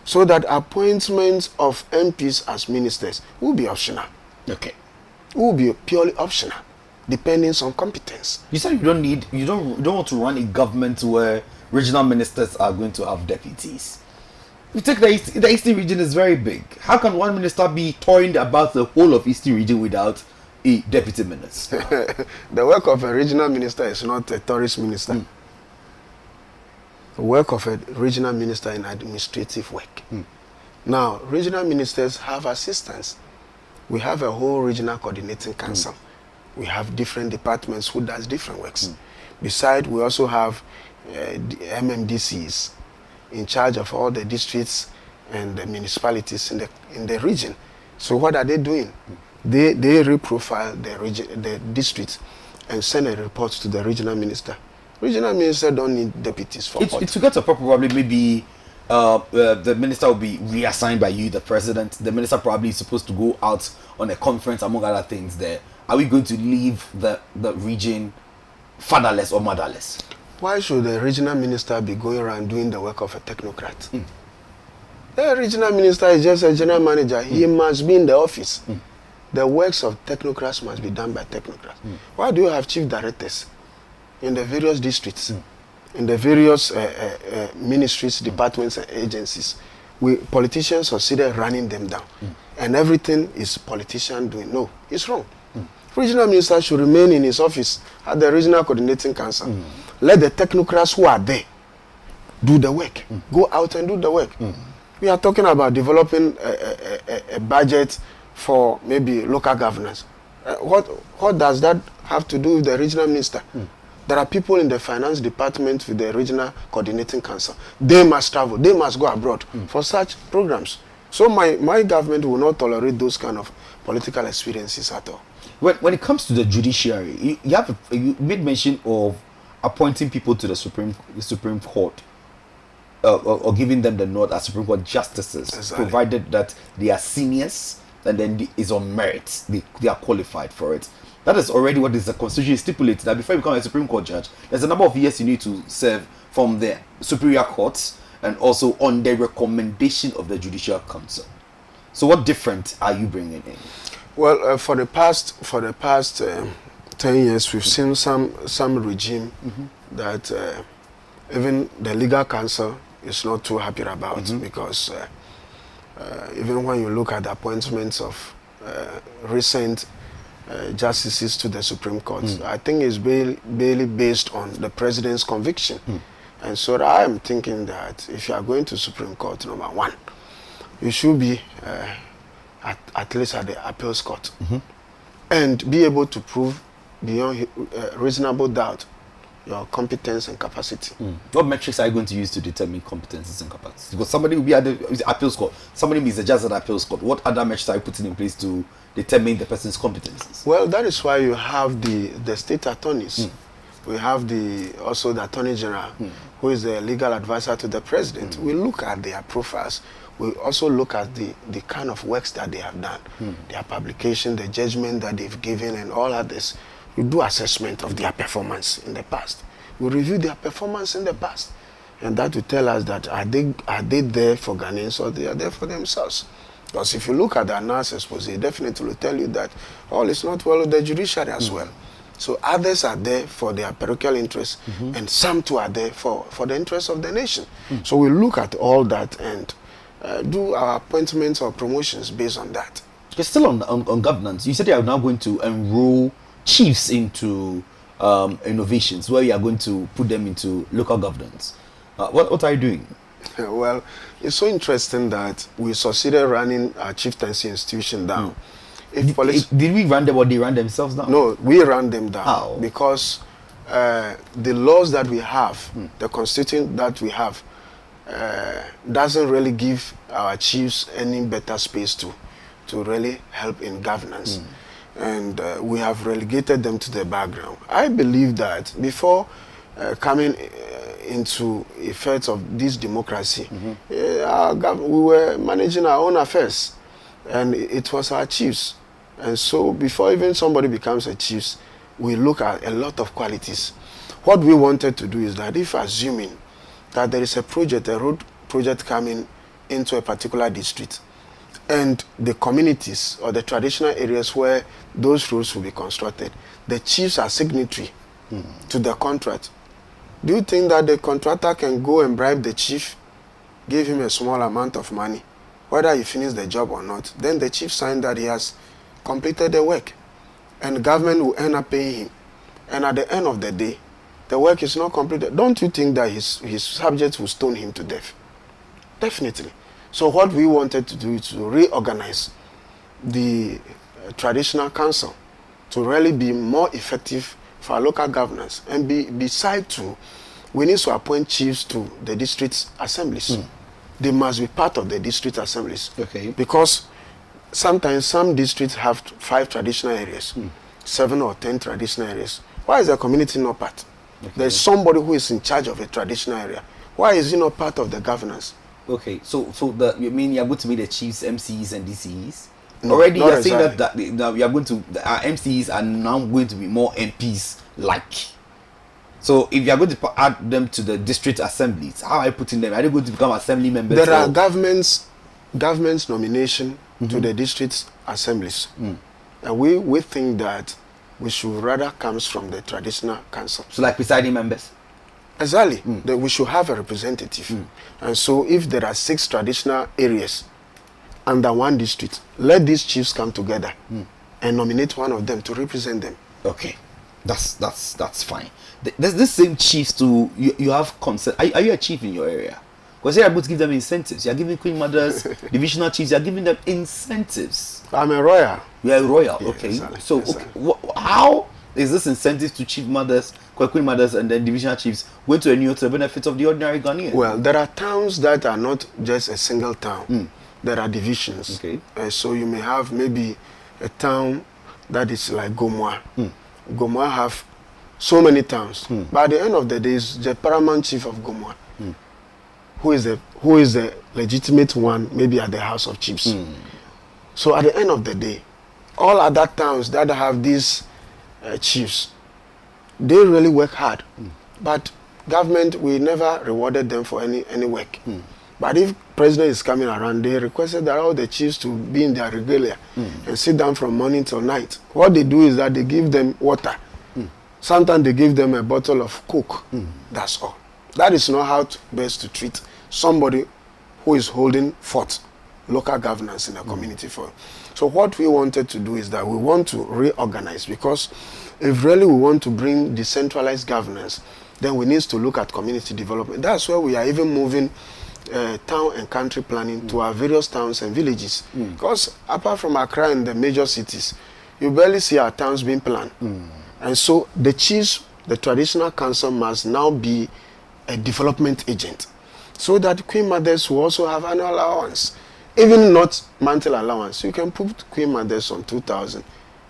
so that appointments of MPs as ministers will be optional. Okay. Will be purely optional, depending on competence. You said you don't want to run a government where regional ministers are going to have deputies. You take the Eastern region is very big. How can one minister be toying about the whole of Eastern region without a deputy minister? The work of a regional minister is not a tourist minister. The work of a regional minister is administrative work. Now, regional ministers have assistants. We have a whole regional coordinating council. We have different departments who does different works. Besides, we also have the MMDCs in charge of all the districts and the municipalities in the region. So what are they doing? They reprofile the districts and send a report to the regional minister. Regional minister don't need deputies for what? To get a proper, probably maybe the minister will be reassigned by you, the president. The minister probably is supposed to go out on a conference, among other things there. Are we going to leave the region fatherless or motherless? Why should the regional minister be going around doing the work of a technocrat? The regional minister is just a general manager. He must be in the office. The works of technocrats must be done by technocrats. Why do you have chief directors in the various districts, in the various ministries, departments, and agencies? Politicians succeeded running them down. And everything is politician doing. No, it's wrong. Regional minister should remain in his office at the regional coordinating council. Let the technocrats who are there do the work. Go out and do the work. We are talking about developing a budget for maybe local governance. What does that have to do with the regional minister? There are people in the finance department with the regional coordinating council. They must travel. They must go abroad for such programs. So my government will not tolerate those kind of political experiences at all. When it comes to the judiciary, you made mention of appointing people to the Supreme Court, or giving them the nod as Supreme Court justices, Exactly. provided that they are seniors and then is on merit, they are qualified for it. That is already what is the Constitution stipulates, that before you become a Supreme Court judge, there's a number of years you need to serve from the superior courts and also on the recommendation of the Judicial Council. So what different are you bringing in? Well, for the past 10 years, we've seen some regime that even the legal council is not too happy about, because even when you look at the appointments of recent justices to the Supreme Court, I think it's barely based on the president's conviction. And so I am thinking that if you are going to Supreme Court, number one, you should be at least at the appeals court and be able to prove beyond reasonable doubt your competence and capacity. What metrics are you going to use to determine competencies and capacities? Because somebody will be at the appeals court, somebody is a judge at the appeals court. What other metrics are you putting in place to determine the person's competencies? Well, that is why you have the state attorneys. We have also the attorney general, who is the legal advisor to the president. We look at their profiles. We also look at the kind of works that they have done, their publication, the judgment that they've given, and all others. We do assessment of their performance in the past. We review their performance in the past, and that will tell us that are they there for Ghanaians or they are there for themselves. Because if you look at the analysis, they definitely will tell you that all is not well with the judiciary as well. So others are there for their parochial interests, and some too are there for the interests of the nation. So we look at all that and do our appointments or promotions based on that. You're still on governance. You said you are now going to enroll chiefs into innovations, where you are going to put them into local governance. What are you doing? Well, it's so interesting that we succeeded running our chieftaincy institution down. Did we run them or they ran themselves down? No, we ran them down. How? Because the laws that we have, the constitution that we have, doesn't really give our chiefs any better space to really help in governance. And we have relegated them to the background. I believe that before coming into effect of this democracy, we were managing our own affairs, and it was our chiefs. And so before even somebody becomes a chief, we look at a lot of qualities. What we wanted to do is that if assuming that there is a road project coming into a particular district, and the communities or the traditional areas where those roads will be constructed, the chiefs are signatory to the contract. Do you think that the contractor can go and bribe the chief, give him a small amount of money, whether he finishes the job or not? Then the chief signed that he has completed the work, and the government will end up paying him. And at the end of the day, the work is not completed. Don't you think that his subjects will stone him to death? Definitely. So what we wanted to do is to reorganize the traditional council to really be more effective for our local governance. And beside too, we need to appoint chiefs to the district assemblies. They must be part of the district assemblies. Okay. Because sometimes some districts have 5 traditional areas, 7 or 10 traditional areas. Why is the community not part? Okay. There's somebody who is in charge of a traditional area. Why is he not part of the governance? Okay, so you mean you're going to be the chiefs, MCs, and DCs? No, already you're exactly. saying that we are going to, our MCs are now going to be more MPs like. So if you are going to add them to the district assemblies, how are you putting them? Are they going to become assembly members? There are government's nomination to the district assemblies. And we think that we should rather comes from the traditional council. So like presiding members? Exactly. That we should have a representative. And so if there are 6 traditional areas under one district, let these chiefs come together and nominate one of them to represent them. Okay. That's fine. There's this same chiefs to you have consent. Are you a chief in your area? Because you're able to give them incentives. You're giving Queen Mothers, divisional chiefs. You're giving them incentives. I'm a royal. You're a royal, Yeah, okay. exactly. So Exactly. how is this incentive to chief mothers, Queen Mothers, and then divisional chiefs going to renew to the benefit of the ordinary Ghanaian? Well, there are towns that are not just a single town. There are divisions. Okay. So you may have maybe a town that is like Gomwa. Gomwa have so many towns. But at the end of the day, it's the paramount chief of Gomwa who is the legitimate one, maybe at the House of Chiefs. So at the end of the day, all other towns that have these chiefs, they really work hard. But government, we never rewarded them for any work. But if president is coming around, they requested that all the chiefs to be in their regalia and sit down from morning till night. What they do is that they give them water. Sometimes they give them a bottle of Coke. That's all. That is not how best to treat somebody who is holding forth local governance in the community for. So what we wanted to do is that we want to reorganize, because if really we want to bring decentralized governance, then we need to look at community development. That's where we are even moving town and country planning to our various towns and villages. Because apart from Accra and the major cities, you barely see our towns being planned. And so the chiefs, the traditional council, must now be a development agent, so that Queen Mothers will also have annual allowance, even not monthly allowance. You can put Queen Mothers on 2,000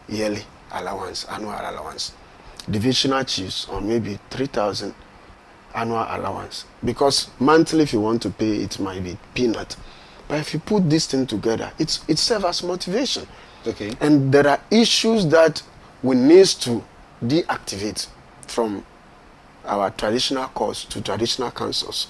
yearly allowance, annual allowance. Divisional chiefs on maybe 3,000 annual allowance, because monthly, if you want to pay, it might be peanut. But if you put this thing together, it serves as motivation. Okay. And there are issues that we need to deactivate from our traditional courts to traditional councils,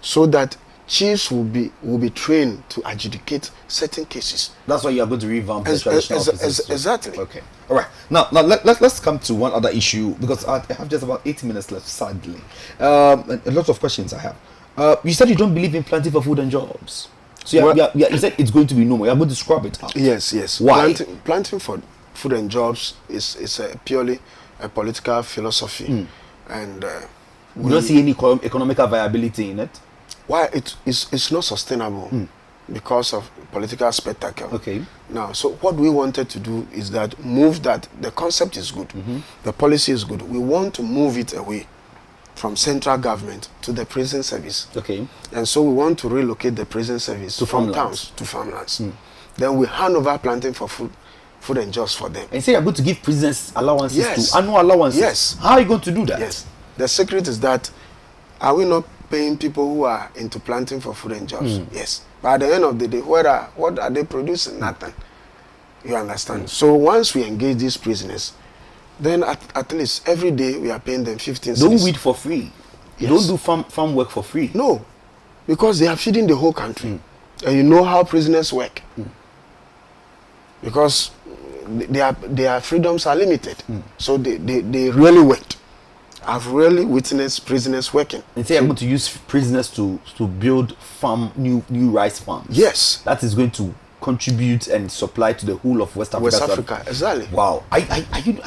so that chiefs will be trained to adjudicate certain cases. That's why you are going to revamp the traditional offices. Exactly. Okay. All right. Now let's come to one other issue, because I have just about 80 minutes left, sadly. A lot of questions I have. You said you don't believe in planting for food and jobs. So you said it's going to be no more. You're going to scrub it out. Yes. Why? Planting for food and jobs is purely a political philosophy. And we don't see any economical viability in it. Why it's not sustainable because of political spectacle. Okay. Now, so what we wanted to do is that the concept is good, the policy is good. We want to move it away from central government to the prison service. Okay. And so we want to relocate the prison service from towns to farmlands. Then we hand over planting for food and jobs for them. And say you're going to give prisoners allowances, Yes. annual allowances. Yes. How are you going to do that? Yes. The secret is that, are we not paying people who are into planting for food and jobs? Yes. But at the end of the day, what are they producing? Nothing. You understand? So once we engage these prisoners, then at least every day we are paying them 15 Don't cents. weed for free. You Yes. don't do farm work for free. No. Because they are feeding the whole country. And you know how prisoners work. Because their freedoms are limited. So they really worked. I've really witnessed prisoners working. And say I'm going to use prisoners to build new rice farms. Yes. That is going to contribute and supply to the whole of West Africa. West Africa, exactly. Wow. Are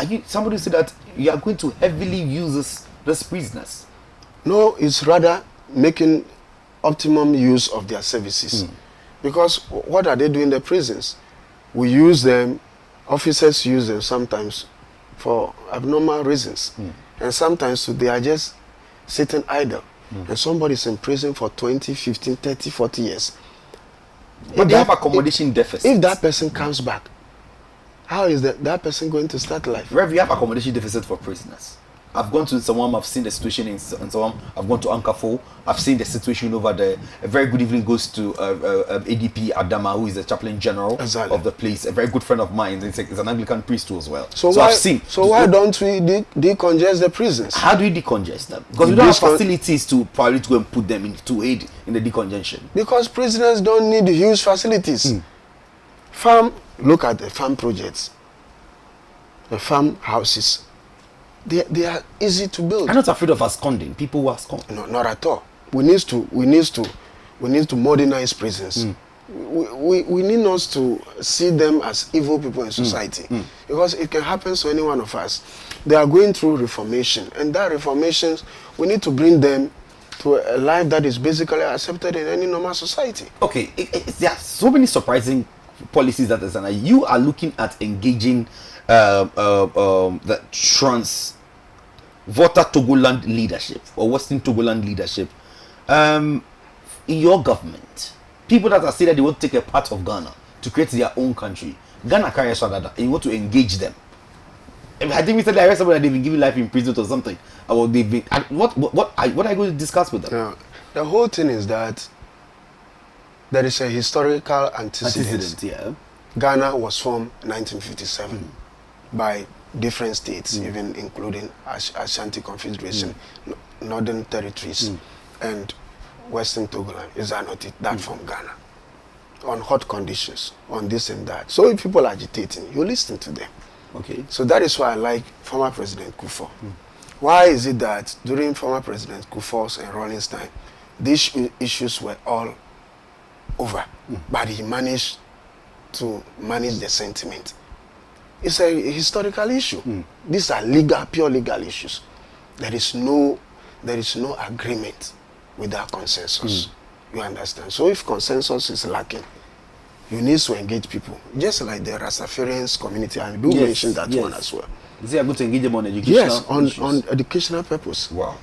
you somebody said that you are going to heavily use this prisoners? No, it's rather making optimum use of their services. Because what are they doing in the prisons? We use them, officers use them sometimes for abnormal reasons. And sometimes they are just sitting idle. And somebody's in prison for 20, 15, 30, 40 years. But they have accommodation deficit. If that person comes back, how is that person going to start life? Rev, you have accommodation deficit for prisoners. I've gone to someone, I've seen the situation in someone, I've gone to Ankafo, I've seen the situation over there. A very good evening goes to ADP Adama, who is the chaplain general Exactly. of the place, a very good friend of mine. He's an Anglican priest too as well. So I've seen. So why don't we decongest the prisons? How do we decongest them? Because we don't have facilities to probably to go and put them to aid in the decongestion. Because prisoners don't need huge facilities. Look at the farm projects, the farm houses. They are easy to build. I'm not afraid of absconding. People who abscond. No, not at all. We need to modernize prisons. we need not to see them as evil people in society, because it can happen to any one of us. They are going through reformation, and that reformation, we need to bring them to a life that is basically accepted in any normal society. Okay, there are so many surprising policies that is, and you are looking at engaging the trans Volta Togoland leadership or Western Togoland leadership in your government. People that are saying that they want to take a part of Ghana to create their own country. Ghana carry and you want to engage them. I think recently I heard somebody that they've been given life in prison or something. Or they've been, what are you going to discuss with them? Now, the whole thing is that there is a historical antecedent. Yeah. Ghana was formed in 1957 by different states, even including Ashanti Confederation, Northern Territories, and Western Togoland. Is that not it? That from Ghana. On hot conditions, on this and that. So if people are agitating, you listen to them. Okay. So that is why I like former President Kufuor. Why is it that during former President Kufuor's and Rawlings' time, these issues were all over, but he managed to manage the sentiment? It's a historical issue. These are legal, pure legal issues. There is no agreement without consensus. You understand? So if consensus is lacking, you need to engage people. Just like the Rastafarians community, I do mention that one as well. Is it good to engage them on educational Yes, issues? on educational purpose. Wow.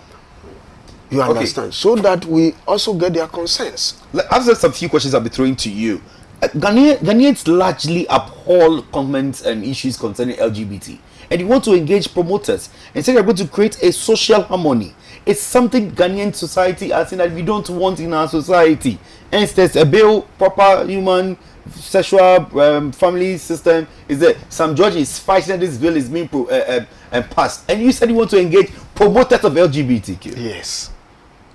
You understand? So that we also get their consents. I've said some few questions I'll be throwing to you. Ghanaians largely uphold comments and issues concerning LGBT, and you want to engage promoters and say you're going to create a social harmony. It's something Ghanaian society has seen that we don't want in our society. And there's a bill, proper human sexual family system is there. Some judge is fighting that this bill is being passed, and you said you want to engage promoters of LGBTQ. Yes.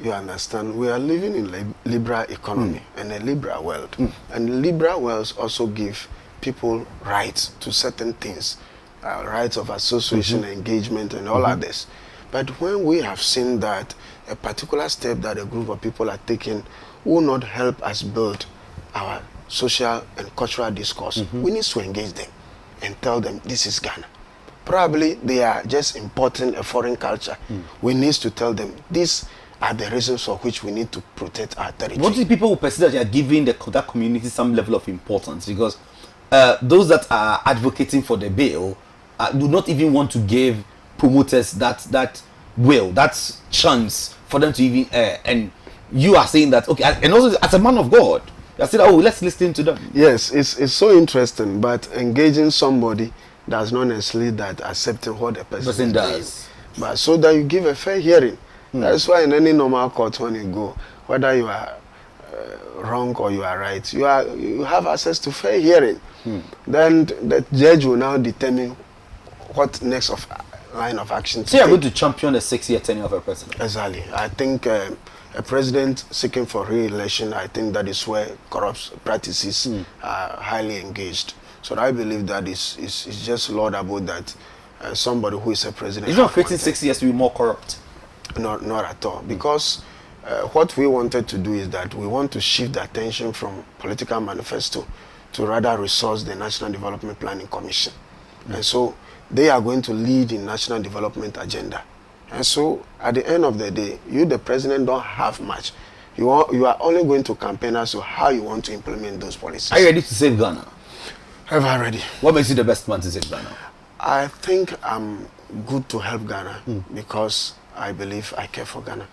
You understand, we are living in a liberal economy and a liberal world. And liberal worlds also give people rights to certain things, rights of association, engagement, and all others. But when we have seen that a particular step that a group of people are taking will not help us build our social and cultural discourse, we need to engage them and tell them this is Ghana. Probably they are just importing a foreign culture. We need to tell them this are the reasons for which we need to protect our territory. What do people who perceive that they are giving that community some level of importance? Because those that are advocating for the bill do not even want to give promoters that chance for them to even and you are saying that, okay, and also as a man of God, you are saying, oh, let's listen to them. Yes, it's so interesting, but engaging somebody does not necessarily that accepting what the person does. But so that you give a fair hearing. That's why in any normal court when you go, whether you are wrong or you are right, you have access to fair hearing. Then the judge will now determine what next line of action to So you are take. going to champion the 6-year tenure of a president? Exactly. I think a president seeking for re-election, I think that is where corrupt practices are highly engaged. So I believe that is just laudable that somebody who is a president... It's not creating 6 years to be more corrupt. Not at all. Because what we wanted to do is that we want to shift the attention from political manifesto to rather resource the National Development Planning Commission. And so they are going to lead the national development agenda. And so at the end of the day, you, the president, don't have much. You are only going to campaign as to how you want to implement those policies. Are you ready to save Ghana? Ever ready. What makes you the best man to save Ghana? I think I'm good to help Ghana because I believe I care for Ghana.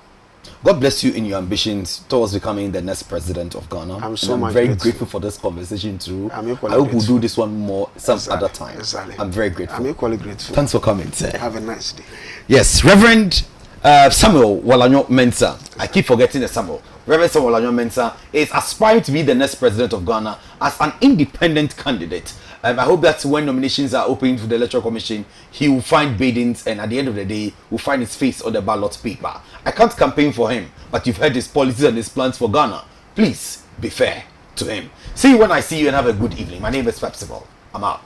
God bless you in your ambitions towards becoming the next president of Ghana. I'm very grateful for this conversation too. I hope we'll do this one more some other time. Exactly. I'm very grateful. I'm equally grateful. Thanks for coming, sir. Have a nice day. Yes, Reverend Samuel Walanyo Mensah. I keep forgetting the Samuel. Reverend Samuel Walanyo Mensah is aspiring to be the next president of Ghana as an independent candidate. I hope that when nominations are opened for the Electoral Commission, he will find biddings and at the end of the day, will find his face on the ballot paper. I can't campaign for him, but you've heard his policies and his plans for Ghana. Please be fair to him. See you when I see you and have a good evening. My name is Pepsival. I'm out.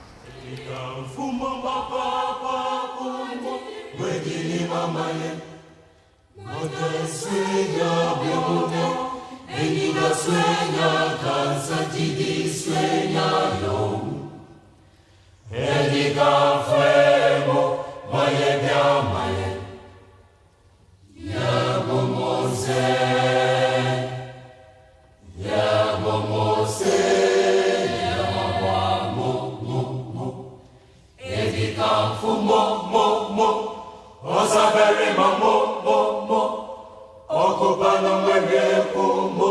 Eniga sueña, cansa jidi sueña yo. Eniga fuego, maye bia maye. Yabo mose, yabo mose, yabo mo. Eniga fu mo. Osa very mo. Okubano mwege kumo.